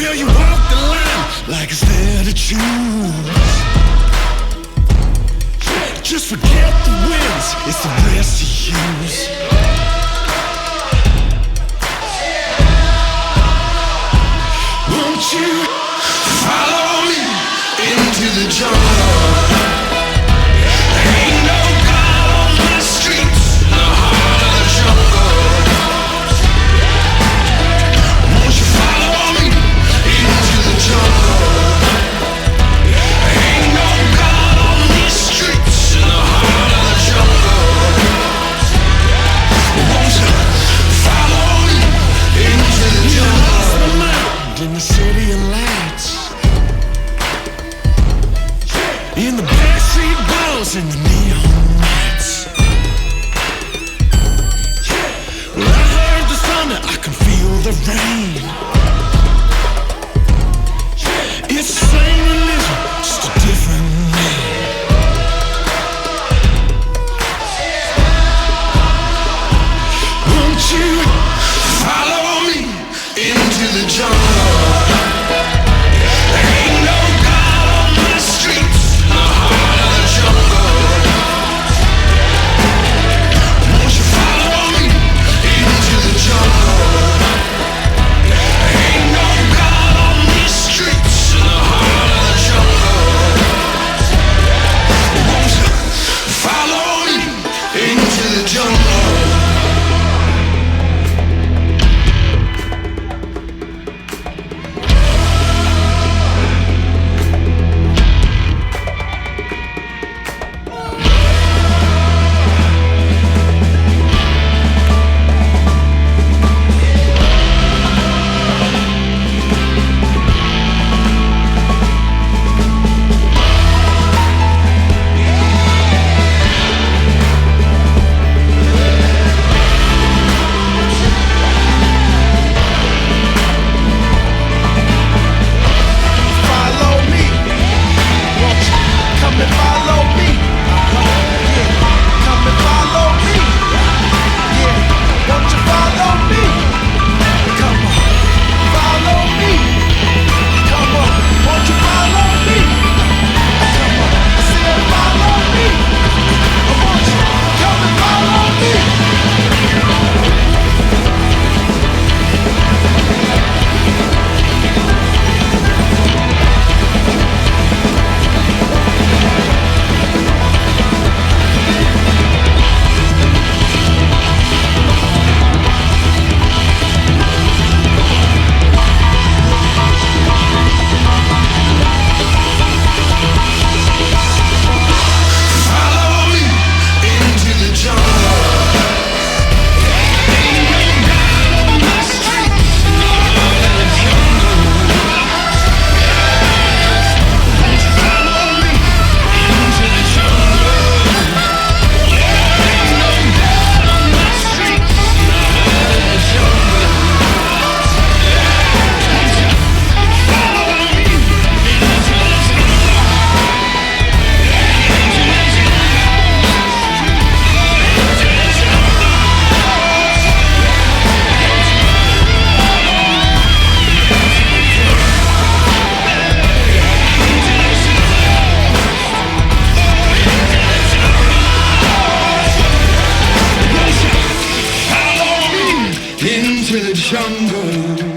Will you walk the line like it's there to choose? Just forget the wins, it's the rest you use. Won't you follow me into the jungle? Ain't no God on the streets, in the heart of the jungle. Won't you follow me into the jungle? Ain't no God on these streets, in the heart of the jungle. Won't you follow me into the jungle? In the city of lights, in the backstreet balls and the neon lights. Well, I heard the thunder, I can feel the rain. It's the same religion, just a different name. Won't you follow me into the jungle? Ain't no God on the streets, in the heart of the jungle. Won't you follow me into the jungle? Ain't no God on these streets, in the heart of the jungle. Won't you follow me into the jungle? Into the jungle.